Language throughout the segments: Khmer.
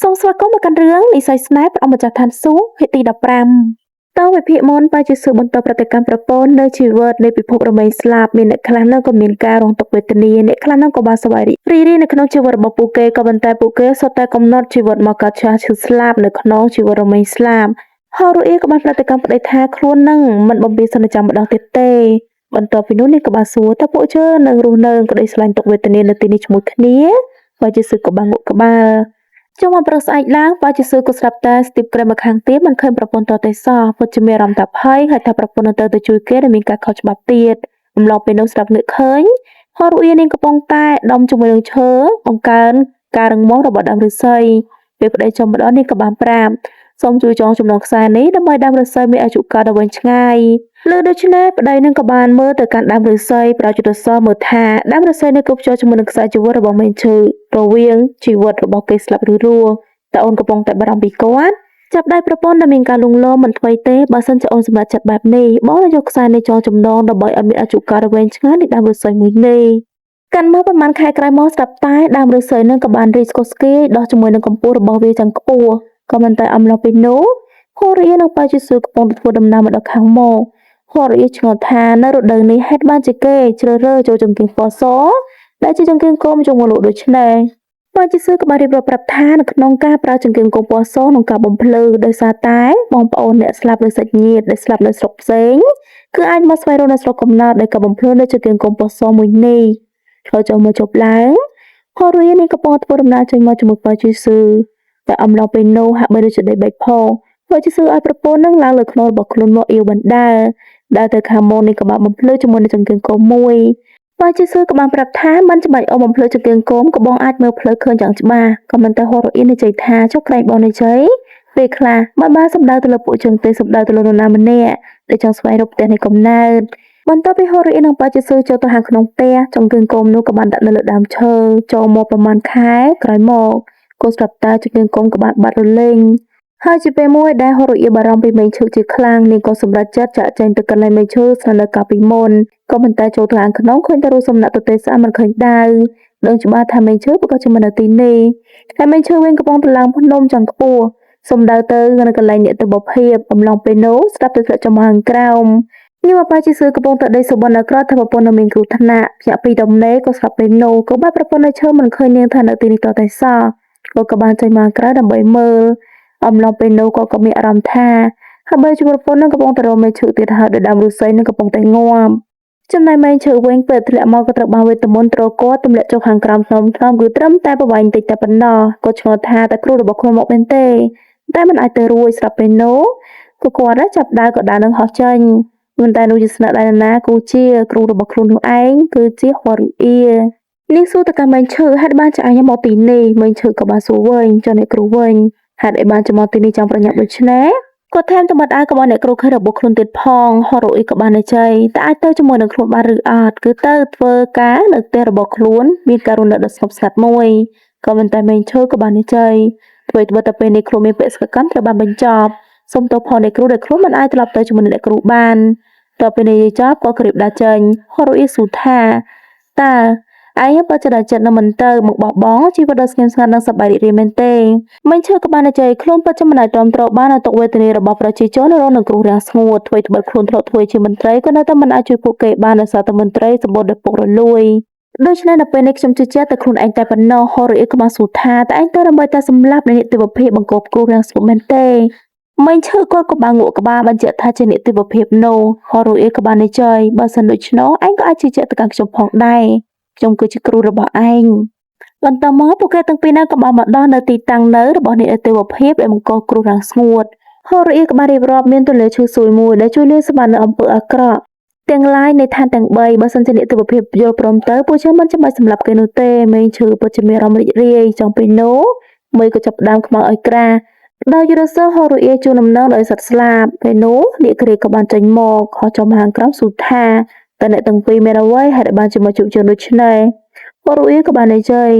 សូមស្វាគមន៍មកកាន់រឿងនិស្ស័យស្នេហ៍ព្រះអង្គម្ចាស់ឋានសួគ៌ភាគទី15តវិភាគមុនបញ្ជាសួរបន្តប្រតិកម្មប្រពន្ធនៅជីវិតនៃពិភពរមែងស្លាប់មានអ្នកខ្លះនៅក៏មានការរងទុក្ខវេទនាអ្នកខ្លះនៅក៏បានសប្បាយរីករាយនៅក្នុងជីវិតរបស់ពួកគេក៏ប៉ុន្តែពួកគេសុទ្ធតែកំណត់ជីវិតមកកើតចាស់ឈឺស្លាប់នៅក្នុងជីវិតរមែងស្លាប់ហើយរូអ៊ីក៏បានប្រតិកម្មប្តីថាខ្លួននឹងមិនបំពេញសន្និចាំម្ដងទៀតទេបន្ទាប់ពីនោះនាងក៏បានសួរតើពួកជើនឹងរស់នៅក្តីស្រឡាញ់ទុក្ខវេទនានៅទីនេះជាមួយគ្នាបញ្ជាសួរក៏បានងក់ក្បាលចុងមកព្រឹកស្អែកឡើងបញ្ជាសួរក៏ស្រាប់តែស្ទីបក្រែមម្ខាងទៀតមិនឃើញប្រពន្ធតតែសោះពិតជាមានអារម្មណ៍តាភ័យហើយថាប្រពន្ធនឹងទៅជួយគេដែលមានការខុសច្បាប់ទៀតអំឡុងពេលនោះស្រាប់នឹកឃើញហើយរូអ៊ីនាងកំពុងតែដុំជាមួយនឹងឈើបង្កើនការរឹងមាំរបស់ដើមឫស្សីពេលប្តីចុះម្ដងនាងក៏បានប្រាប់សូមជួយចងចំណងខ្សែនេះដើម្បីដើមឫស្សីមានអាយុកាលដល់វែងឆ្ងាយលើដូច្នេះប្តីនឹងក៏បានមើលទៅកាន់ដើមឫស្សីប្រយុទ្ធសមើលថាដើមឫស្សីនេះគប់ជាប់ជាមួយនឹងខ្សែជីវិតរបស់មេឈើរវាងជីវិតរបស់គេស្លាប់ឬរស់តើអូនកំពុងតែបារម្ភពីគាត់ចាប់ដៃប្រពន្ធដែលមានការលងលោមមិនថ្មីទេបើសិនជាអូនសម្រេចចិត្តបែបនេះបងនឹងយកខ្សែនេះចងចំណងដើម្បីឲ្យមានអាយុកាលវែងឆ្ងាយនៃដើមឫស្សីមួយនេះកាន់មកប្រហែលខែក្រោយមកស្រាប់តែដើមឫស្សីនឹងក៏បានរីកស្គុះស្គាយដោះជាមួយនឹងកម្ពស់របស់វាយ៉ាងខ្ពស់ក៏មិនតែអំឡុងពេលនោះហូរីនឹងបាយជាសួរកំពុងធ្វើដំណើរមកដល់ខាងមកហូរីឆ្ងល់ថានៅរដូវនេះហេតុបានជាគេជ្រើសរើសចូលចង្គៀងពណ៌សដែលជាចង្គៀងគមចង្វលក់ដូចនេះបាយជាសួរក៏បានរៀបរាប់ប្រាប់ថានៅក្នុងការប្រើចង្គៀងគមពណ៌សក្នុងការបំភ្លឺដោយសារតែបងប្អូនអ្នកស្លាប់ឬសាច់ញាតិដែលស្លាប់នៅស្រុកផ្សេងគឺអាចមកស្វែងរកនៅស្រុកកំណើតដែលក៏បំភ្លឺនៅចង្គៀងគមពណ៌សមួយនេះចូលចូលមកជប់ឡើងហូរីនេះក៏កំពុងធ្វើដំណើរចេញមកជាមួយបាយជាសួរតែអំឡុងពេលនោះហាក់បីដូចជាដេកបែកផងបាយជាសួរឲ្យប្រពន្ធនឹងឡើងលើខ្នងរបស់ខ្លួនមកអ៊ីវបណ្ដាដើរទៅខាងមុខនេះក៏បានបំភ្លឺជាមួយនឹងចង្គៀងគមមួយបាយជាសួរក៏បានប្រាប់ថាមិនចាំបាច់អូបំភ្លឺចង្គៀងគមក៏បងអាចមើលភ្លើឃើញយ៉ាងច្បាស់ក៏មិនតែហូរ៉ូអ៊ីននិយាយថាចុះក្រែងបងនេះជ័យពេលខ្លះមិនបានសម្ដៅទៅលើពួកជើងទេសម្ដៅទៅលើនរណាម្នាក់ដែលចង់ស្វែងរកផ្ទះនៃកំណើតបន្ទាប់ពីហូរ៉ូអ៊ីននិងបាយជាសួរចូលទៅខាងក្នុងផ្ទះចង្គៀងគមនោះក៏បានដាក់នៅលើដើមឈើចូលមកប្រមាណខែក្រោយមកក៏ស្រាប់តែចង្គៀងគមក៏បានបាត់រលីងហើយជាពេលមួយដែលហូរ៉ូអ៊ីបារម្ភពីមេឈើជាខ្លាំងនាងក៏សម្រេចចិត្តចាក់ចែងទៅកន្លែងមេឈើស្នៅកាលពីមុនក៏មិនតែចូលទៅខាងក្នុងឃើញតែរូបសំណាកទទេស្អាតមិនឃើញដៅដឹងច្បាស់ថាមេឈើប្រកាសជាមិននៅទីនេះហើយមេឈើវិញកំពុងទៅឡើងភ្នំចង់ខ្ពស់សំដៅទៅនៅកន្លែងអ្នកទៅបភាពអំឡុងពេលនោះស្ដាប់ទៅធ្លាក់ចំហខាងក្រោមនាងបាយជាសួរកំពុងតែដេកសុបិនអាក្រក់ថាប្រពន្ធនៅមានគ្រោះថ្នាក់ភ្នាក់ពីដំណេកក៏ស្រាប់ពេលនោះក៏បានប្រពន្ធនៅឈើមិនឃើញនាងថានៅទីនេះតតែសោះក៏បានចេញមកក្រៅដើម្បីមើលអំឡុងពេលនោះក៏មានអារម្មណ៍ថាហើយបើជួបប្រពន្ធនឹងកំពុងតែរមេឈឺទៀតហើយដោយដើមឫស្សីនឹងកំពុងតែងាប់ចំណែកមេឈើវិញពេលធ្លាក់មកក៏ត្រូវបានវេទមន្តត្រកទម្លាក់ចុះខាងក្រោមថ្នមគឺត្រឹមតែប្រវែងតិចតែប៉ុណ្ណោះក៏ឆ្ងល់ថាតែគ្រូរបស់ខ្លួនមកមែនទេតែមិនអាចទៅរួចស្រាប់ពេលនោះក៏គាត់ចាប់ដើរក៏ដើរនឹងហោះចេញមិនតែនោះជាស្នាក់ដៃណាគូជាគ្រូរបស់ខ្លួននោះឯងគឺជាហូរីអ៊ីនាងសួរទៅកាន់មេឈើហេតុបានជាអញមកទីនេះមេឈើក៏បានសួរវិញចុះអ្នកគ្រូវិញហេតុអីបានចំមកទីនេះចង់ប្រញាប់ដូច្នេះគាត់ថែមទៅបាត់អាយក៏បានអ្នកគ្រូឃើញរបស់ខ្លួនទៀតផងហូរ៉ូអ៊ីក៏បាននៅជ័យតែអាចទៅជាមួយនឹងខ្លួនបានឬអត់គឺទៅធ្វើការនៅផ្ទះរបស់ខ្លួនមានការរស់នៅដ៏ស្ងប់ស្ងាត់មួយក៏មិនតែមេឈើក៏បាននៅជ័យធ្វើតែពេលនេះខ្លួនមានបេសកកម្មត្រូវបានបញ្ចប់សូមទោសផងអ្នកគ្រូដែលខ្លួនមិនអាចត្រឡប់ទៅជាមួយនឹងអ្នកគ្រូបានតទៅពេលនេះចប់ក៏ក្រៀបដាចេញហូរ៉ូអ៊ីស៊ូថាតើឯងបើចិត្តចិត្តនឹងមិនទៅមកបោះបង់ជីវិតដ៏ស្ងៀមស្ងាត់និងសប្បាយរីករាយមែនទេមិញឈើក៏បានតែជ័យខ្លួនពិតជាមិនអាចទ្រាំទ្របាននៅទុកវេទនារបស់ប្រជាជនរងនឹងគ្រោះរាំងស្ងួតធ្វើត្បិតខ្លួនធ្លាប់ធ្វើជាមន្ត្រីក៏នៅតែមិនអាចជួយពួកគេបានដោយសារតែមន្ត្រីសម្បូរដោយពុករលួយដូច្នេះនៅពេលនេះខ្ញុំជឿជាក់តែខ្លួនឯងតែប៉ុណ្ណោះហូរ៉ូអ៊ីក៏បានសួរថាតែឯងទៅដើម្បីតែសម្លាប់នៃនីតិវិភាពបង្កប់គ្រោះរាំងស្ងួតមែនទេមិញឈើគាត់ក៏បានងក់ក្បាលបញ្ជាក់ថាជានីតិវិភាពនោះហូរ៉ូអ៊ីក៏បាននិយាយបើសិនដូច្នោះឯងក៏អាចជឿជាក់ទៅកាន់ខ្ញុំផងដែរខ្ញុំគឺជាគ្រូរបស់ឯងបន្តមកពួកគេទាំងពីរនាក់ក៏បានមកដល់នៅទីតាំងនៅរបស់នីតិវិភាពដែលបង្កគ្រោះរាំងស្ងួតហូរ៉ូអ៊ីក៏បានរៀបរាប់មានទន្លេឈើសួយមួយដែលជួយលាងសម្អាតនៅអំពើអាក្រក់ទាំងឡាយនៃឋានទាំង3បើសិនជានីតិវិភាពយល់ព្រមទៅពួកយើងមិនចាំបាច់សម្លាប់គេនោះទេមេឈើពិតជាមានអារម្មណ៍រីករាយចង់ពេលនោះមេក៏ចាប់ផ្ដើមខ្មៅឲ្យក្រាស់ដោយយល់សើហូរ៉ូអ៊ីជួនដំណឹងដោយសត្វស្លាប់ពេលនោះនាគរីក៏បានចេញមកខុសចំហាងក្រោមស៊ូថាតែអ្នកទាំងពីរមានអ្វីហេតុបានជាមកជួបជើងដូចនេះហូរ៉ូអ៊ីក៏បាននិយាយ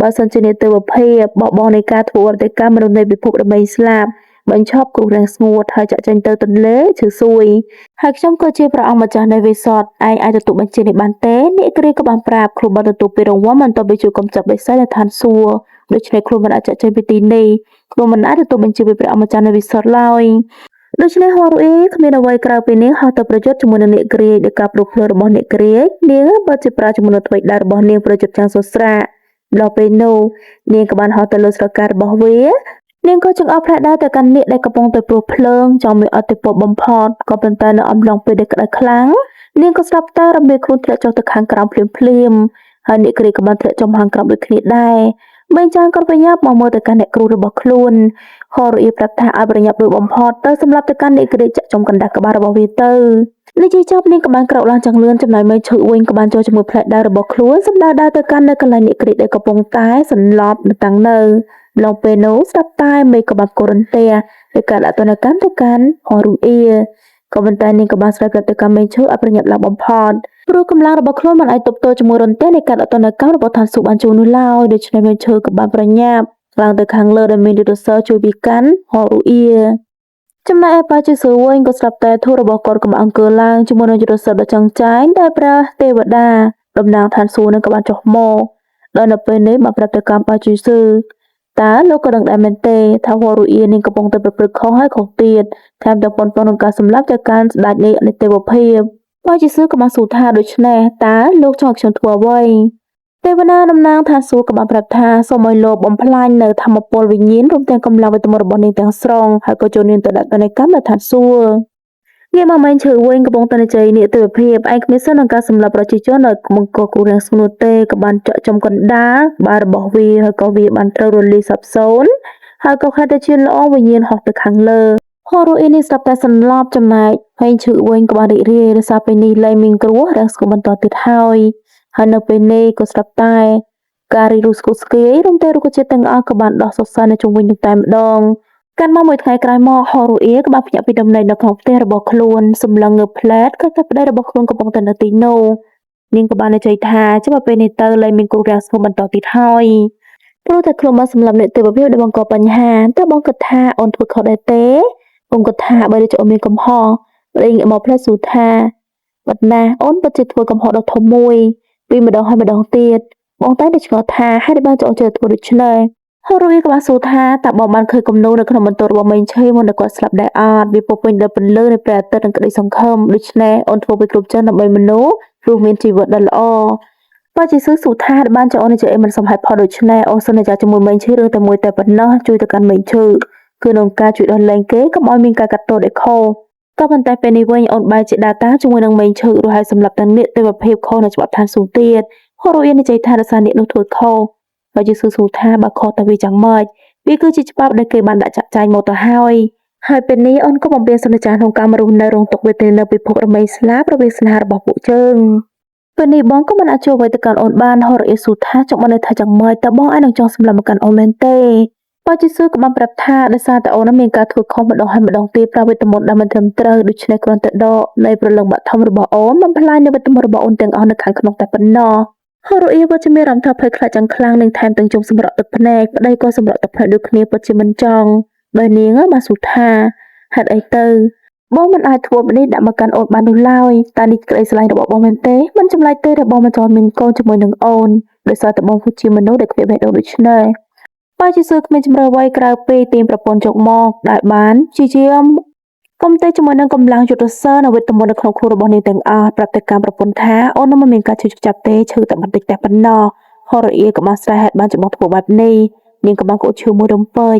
បើសិនជានីតិវិភាពបោះបង់នៃការធ្វើអត្តកម្មមនុស្សនៃពិភពរមែងស្លាប់ បញ្ឈប់គ្រូរាំងស្ងួតហើយចាក់ចេញទៅទន្លេឈឺសួយហើយខ្ញុំក៏ជាព្រះអង្គម្ចាស់នៃវិស័តឯងអាចទទួលបញ្ជានេះបានទេអ្នកគ្រាក៏បានប្រាប់គ្រូបានទទួលពីរង្វាន់បន្ទាប់ពីជួយកំចាត់បិសាចនៅឋានសួគ៌ដូច្នេះគ្រូមិនអាចចាក់ចេញពីទីនេះគ្រូមិនអាចទទួលបញ្ជាពីព្រះអង្គម្ចាស់នៃវិស័តឡើយដូច្នេះហរអ៊ីគ្មានអ្វីក្រៅពីនេះហោះទៅប្រយុទ្ធជាមួយនឹងអ្នកគ្រាដោយការប្រភ្លើរបស់អ្នកគ្រានាងបើជាប្រាជាមួយនឹងថ្មីដែររបស់នាងប្រយុទ្ធយ៉ាងសុស្រាដល់ពេលនោះនាងក៏បានហោះទៅលើស្រការបស់វានាងក៏ចង្អុលផ្លែដើរទៅកាន់នាគដែលកំពុងតែព្រោះភ្លើងចង់មានអតិពលបំផុតក៏ប៉ុន្តែនៅអំឡុងពេលដែលក្តៅខ្លាំងនាងក៏ស្ដាប់តែរំលាយខ្លួនធ្លាក់ចុះទៅខាងក្រោមភ្លាមហើយអ្នកគ្រាក៏បានធ្លាក់ចុះខាងក្រោមដូចគ្នាដែរមេចាងក៏ប្រញាប់មកមើលទៅកាន់អ្នកគ្រូរបស់ខ្លួនហរអ៊ីប្រាប់ថាឲ្យប្រញាប់រួចបំផុតទៅសម្រាប់ទៅកាន់អ្នកគ្រាចាក់ចំកណ្ដាស់ក្បាលរបស់វាទៅនេះជាចប់នាងក៏បានក្រោកឡើងយ៉ាងលឿនចំណែកមេឈឺវិញក៏បានចូលជាមួយផ្លែដើររបស់ខ្លួនសម្ដៅដើរទៅកាន់នៅកន្លែងអ្នកគ្រាដែលកំពុងតែសន្លប់នៅតាំងនៅឡងពេលនោះស្ដាប់តែមេក៏បានកូររន្ទះដោយការដាក់ទណ្ឌកម្មទៅកាន់ហរអ៊ីក៏ប៉ុន្តែនាងក៏បានស្រីប្រាប់ទៅកាន់មេឈឺឲ្យប្រញាប់ឡើងបំផុតព្រោះកម្លាំងរបស់ខ្លួនមិនអាចទប់ទល់ជាមួយរន្ទះនៃការដាក់ទណ្ឌកម្មរបស់ឋានសួគ៌បានជួននោះឡើយដូច្នេះមេឈឺក៏បានប្រញាប់ឡើងទៅខាងលើដែលមានយុទ្ធសាស្ត្រជួយពីកាន់ហរអ៊ីចំណែកឯប៉ាជាសួរវិញក៏ស្ដាប់តែធូររបស់គាត់ក៏បានអង្គើឡើងជាមួយនឹងយុទ្ធសាស្ត្រដ៏ចង្ចាញដែលព្រះទេវតាតំណាងឋានសួគ៌នឹងក៏បានចុះមកដល់នៅពេលនេះបានប្រាប់ទៅកាន់ប៉ាជាសឺតើលោកក៏ដឹងដែរមែនទេថាហរអ៊ីនឹងកំពុងតែប្រព្រឹត្តខុសហើយខុសទៀតថែមទាំងប៉ុនប៉ងនឹងការសម្លាប់ទៅកាន់ស្ដេចនៃអនិច្ចទេវភាពប៉ាជាសឺក៏បានសួរថាដូច្នេះតើលោកចង់ឲ្យខ្ញុំធ្វើអ្វីទេវតាតំណាងឋានសួគ៌ក៏បានប្រាប់ថាសូមឲ្យលោកបំផ្លាញនៅធម្មពលវិញ្ញាណរួមទាំងកម្លាំងវេទមន្តរបស់នាងទាំងស្រុងហើយក៏ចូលនាងទៅដាក់ទណ្ឌកម្មនៅឋានសួគ៌ងាកមកមែនឈើវិញកំពុងតែនិយាយនេះទេវភាពឯងគ្មានសិននឹងការសម្លាប់ប្រជាជននៅមង្គលគ្រូរាំងស្ងួតទេក៏បានចាក់ចំកណ្ដាលក្បាលរបស់វាហើយក៏វាបានត្រូវរលាយសាប់សូន្យហើយក៏ខែទៅជាល្អវិញ្ញាណហោះទៅខាងលើហរអ៊ីនេះស្ដាប់តែសន្លប់ចំណែកហើយឈឺវិញក៏បានរីករាយដោយសារពេលនេះលែងមានគ្រោះរាំងស្ងួតបន្តទៀតហើយនៅពេលនេះក៏ស្ដាប់តែការរីរុស្គុស្គាយរំទេរុក្ខជាតិទាំងអស់ក៏បានដោះសុសសាយនៅជុំវិញនឹងតែម្ដងកាន់មកមួយថ្ងៃក្រោយមកហរអ៊ីក៏បានភ្ញាក់ពីដំណេកនៅក្នុងផ្ទះរបស់ខ្លួនសម្លឹងងើបផ្លែតក៏តែប្តីរបស់ខ្លួនកំពុងតែនៅទីនោះនាងក៏បាននិយាយថាចាំពេលនេះទៅលែងមានគ្រោះរាំងស្ងួតបន្តទៀតហើយព្រោះតែខ្លួនបានសម្លាប់អ្នកទេវភាពដែលបង្កបញ្ហាតើបងគិតថាអូនធ្វើខុសដែរទេបងគិតថាបើដូចអូនមានកំហុសប្តីងាកមកផ្លែសួរថាបាត់ណាអូនពិតជាធ្វើកំហុសដ៏ធំមួយពីម្ដងហើយម្ដងទៀតបងតែឆ្ងល់ថាហេតុបានចង់ធ្វើដូច្នេះហូរីក៏បានសួរថាតើបងបានឃើញគំនូរនៅក្នុងបន្ទប់របស់មេឆេមុននឹងគាត់ស្លាប់ដែរអត់វាពុះពេញដោយពន្លឺនៃព្រះអាទិត្យនិងក្តីសង្ឃឹមដូច្នេះអូនធ្វើពីគ្រប់ចឹងដើម្បីមនុស្សរស់មានជីវិតដ៏ល្អបើជាសួរថាបានចង់អូននិយាយអីមិនសមហេតុផលដូច្នេះអូនសន្យាជាមួយមេឆេរឿងតែមួយតែប៉ុណ្ណោះជួយទៅកាន់មេឆេគឺក្នុងការជួយដល់លែងគេកុំឲ្យមានការកាត់ទោសដែលខុសក៏ប៉ុន្តែពេលនេះវិញអូនបែរជាដើរតាមជាមួយនឹងមេឆេរហ័យសម្រាប់ទាំងនេះទេវភាពខុសនៅច្បាប់ឋានសួគ៌ទៀតហូរីនិយាយថារសារនេះនោះធ្វើខុសបើជាសួរថាបើខុសតែវាយ៉ាងម៉េចវាគឺជាច្បាប់ដែលគេបានដាក់ចាក់ចែងមកទៅហើយពេលនេះអូនក៏បំពេញសន្និដ្ឋានក្នុងការរស់នៅរងទុក្ខវេទនានៅពិភពរមែងស្លាបរវាងស្នេហ៍របស់ពួកយើងពេលនេះបងក៏មិនអាចជួយអ្វីទៅកាន់អូនបានហូរីសួរថាចង់បានថាយ៉ាងម៉េចតើបងអាចនឹងចង់សម្លាប់មកកាន់អូនមែនទេបើជាសួរក៏បានប្រាប់ថាដោយសារតែអូនមានការធ្វើខុសម្ដងហើយម្ដងទៀតប្រវេទមន្តដែលមិនត្រឹមត្រូវដូច្នេះគ្រាន់តែដកនៃព្រលឹងបឋមរបស់អូនបំផ្លាញនៅវេទមន្តរបស់អូនទាំងអស់នៅខាងក្នុងតែប៉ុណ្ណោះហូរីក៏ជាមានអារម្មណ៍ថាភ័យខ្លាចយ៉ាងខ្លាំងនិងថែមទាំងជុំសម្រក់ទឹកភ្នែកប្តីក៏សម្រក់ទឹកភ្នែកដូចគ្នាពិតជាមិនចង់ដោយនាងបានសួរថាហេតុអីទៅបងមិនអាចធ្វើបែបនេះដាក់មកកាន់អូនបាននោះឡើយតើនេះក្តីស្រឡាញ់របស់បងមែនទេមិនចម្លែកទេដែលបងមិនចង់មានកូនជាមួយនឹងអូនដោយសារតែបងគឺជាមនុស្សដែលគ្មានបេះដូងដូច្នេះបើជាសួរគ្មានជំរឿអ្វីក្រៅពីទាញប្រពន្ធយកមកដែលបានជាជាកុំតែជាមួយនឹងកម្លាំងយុទ្ធសាស្ត្រនៅវេទមន្តនៅក្នុងខ្លួនរបស់នាងទាំងអស់ប្រាប់ទៅកម្មប្រពន្ធថាអូនមិនមានការជឿចាប់ទេឈឺតែបន្តិចតែប៉ុណ្ណោះហរអ៊ីក៏បានស្រែហេតុបានជាបងធ្វើបែបនេះនាងក៏បានក្អួតឈឺមួយរំពេច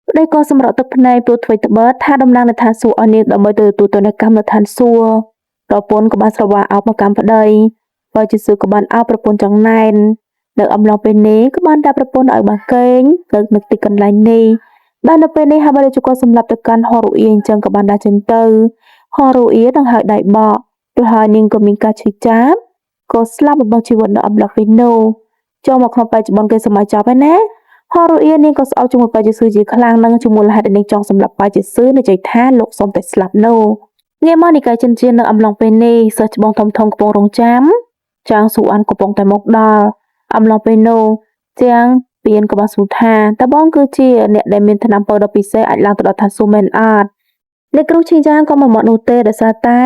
ប្តីក៏សម្រក់ទឹកភ្នែកព្រោះធ្វើត្បិតថាតំណាងនៅឋានសួគ៌ឲ្យនាងដើម្បីទៅទទួលទណ្ឌកម្មនៅឋានសួគ៌ប្រពន្ធក៏បានស្រវាអោបមកកម្មប្តីបើជាសួរក៏បានអោបប្រពន្ធចង្ណែននៅអំឡុងពេលនេះក៏បានដាក់ប្រពន្ធឲ្យបានកេងនៅទីកន្លែងនេះដល់នៅពេលនេះហើយបើជក៏សម្រាប់ទៅកាន់ហរអ៊ីអញ្ចឹងក៏បានដាក់ចេញទៅហរអ៊ីនឹងហើយដៃបកទៅហើយនាងក៏មានការឈឺចាប់ក៏ស្លាប់របស់ជីវិតនៅអំឡុងពេលនោះចូលមកក្នុងបច្ចុប្បន្នគេសម័យចាប់ហើយណាហរអ៊ីនាងក៏ស្អប់ជាមួយបាយជឿជាខ្លាំងនឹងជាមួយលហេតុដែលនាងចង់សម្លាប់បាយជឿនិយាយថាលោកសុំតែស្លាប់នោះងាកមកនិកាយចិនជៀននៅអំឡុងពេលនេះសិស្សច្បងធំកំពុងរងចាំចាងស៊ូអានកំពុងតែមកដល់អំឡុងពេលនោះទាំង ពៀនក៏បានសួរថាតើបងគឺជាអ្នកដែលមានឋានៈពលដ៏ពិសេសអាចឡើងទៅដល់ឋានសួគ៌មែនអត់អ្នកគ្រូឈីយ៉ាងក៏មិនមកនោះទេដោយសារតែ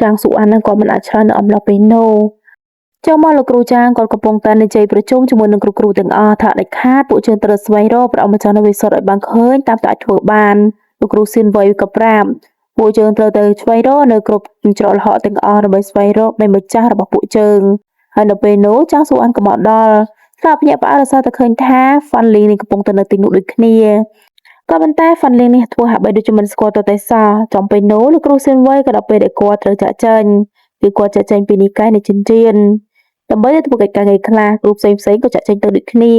ចាងស៊ូអាននឹងក៏មិនអាចឆ្លើយនៅអំឡុងពេលនោះចូលមកលោកគ្រូចាងក៏កំពុងតែនិយាយប្រជុំជាមួយនឹងគ្រូទាំងអស់ថាដាច់ខាតពួកយើងត្រូវស្វែងរកព្រះអង្គម្ចាស់នៅវិសុទ្ធឲ្យបានឃើញតាមតែអាចធ្វើបានលោកគ្រូស៊ីនវ័យក៏ប្រាប់ពួកយើងត្រូវទៅស្វែងរកនៅគ្រប់ច្រកល្ហកទាំងអស់ដើម្បីស្វែងរកនៃម្ចាស់របស់ពួកយើងហើយនៅពេលនោះចាងស៊ូអានក៏មកដល់ស្រាប់ភ្ញាក់ផ្អើលដោយសារតែឃើញថាហ្វាន់លីនឹងកំពុងទៅនៅទីនោះដូចគ្នាក៏ប៉ុន្តែហ្វាន់លីនេះធ្វើហាក់បីដូចជាមិនស្គាល់ទៅតែសោះចំពេលនោះលោកគ្រូស៊ីនវ័យក៏ដល់ពេលដែលគាត់ត្រូវចាក់ចេញគឺគាត់ចាក់ចេញពីនិកាយនៃចិនជៀនដើម្បីទៅធ្វើកិច្ចការងារខ្លះគ្រូផ្សេងៗក៏ចាក់ចេញទៅដូចគ្នា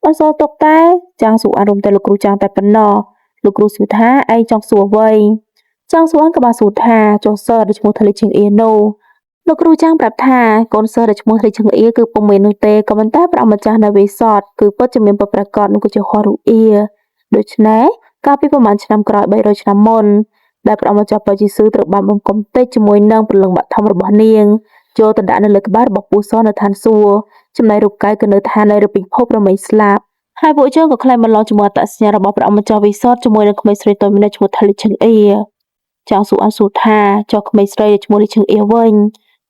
បន្សល់ទុកតែចាងស៊ូអានរួមតែលោកគ្រូចាងតែប៉ុណ្ណោះលោកគ្រូសួរថាឯងចង់សួរអ្វីចាងស៊ូអានក៏បានសួរថាចុះសិស្សដែលឈ្មោះថាលីឈឹងអៀនោះលោកគ្រូចាងប្រាប់ថាកូនសិស្សដែលឈ្មោះលីឈឹងអៀគឺពុំមាននោះទេក៏ប៉ុន្តែព្រះម្ចាស់នៅវិសតគឺពិតជាមានប្រកបនោះគឺជាហោរុអៀដូច្នេះកាលពីប្រហែលឆ្នាំក្រោយ300ឆ្នាំមុនដែលព្រះម្ចាស់ព្រះយេស៊ូវត្រូវបានបង្កុំតិចជាមួយនឹងព្រលឹងបឋមរបស់នាងចូលទៅដាក់នៅលើក្បាលរបស់ពូសនៅឋានសួគ៌ចំណែករូបកាយគឺនៅឋាននៃរពិភពរមែងស្លាប់ហើយពួកយើងក៏ខ្លាចបន្លងជាមួយអត្តសញ្ញាណរបស់ព្រះម្ចាស់វិសតជាមួយនឹងក្មេងស្រីតូចម្នាក់ឈ្មោះថាលីឈឹងអៀចាងស៊ូអានសួរថាចុះក្មេងស្រីដែលឈ្មោះលីឈឹងអៀវិញ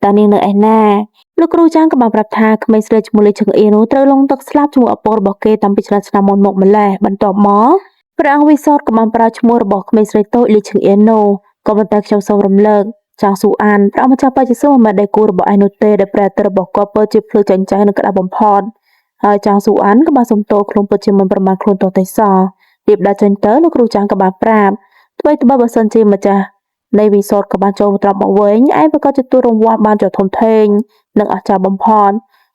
តើនាងនៅឯណាលោកគ្រូចាងក៏បានប្រាប់ថាក្មេងស្រីឈ្មោះលីឈឹងអៀនោះត្រូវលង់ទឹកស្លាប់ជាមួយឪពុករបស់គេតាំងពីឆ្នាំមុនមកម្ល៉េះបន្ទាប់មកព្រះអង្គវិសតក៏បានប្រើឈ្មោះរបស់ក្មេងស្រីតូចលីឈឹងអៀនោះក៏ប៉ុន្តែខ្ញុំសូមរំលឹកចាងស៊ូអានព្រះម្ចាស់បច្ចុប្បន្នមិនមែនដៃគូរបស់ឯងនោះទេដែលព្រះត្ររបស់គាត់ពិតជាភ្លឺចាញ់ចាញ់និងក្តៅបំផុតហើយចាងស៊ូអានក៏បានសំទោសខ្លួនពិតជាមិនប្រមាថខ្លួនទោះតែសោះរៀបដាក់ចេញទៅលោកគ្រូចាងក៏បានប្រាប់អ្វីទៅបើសិនជាម្ចាស់នៃវិសតក៏បានចូលត្រឡប់មកវិញឯងប្រកាសជាទូរង្វាន់បានចធំធេងនិងអស្ចារ្យបំផុត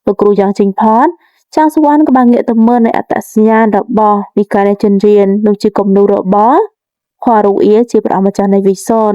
លោកគ្រូយ៉ាងចេញផតចាងស៊ូអានក៏បានងាកទៅមើលនៅអត្តសញ្ញាណរបស់និកាយនៃចិនរៀននោះជាគំនូររបស់ហោរុអៀជាព្រះម្ចាស់នៃវិសត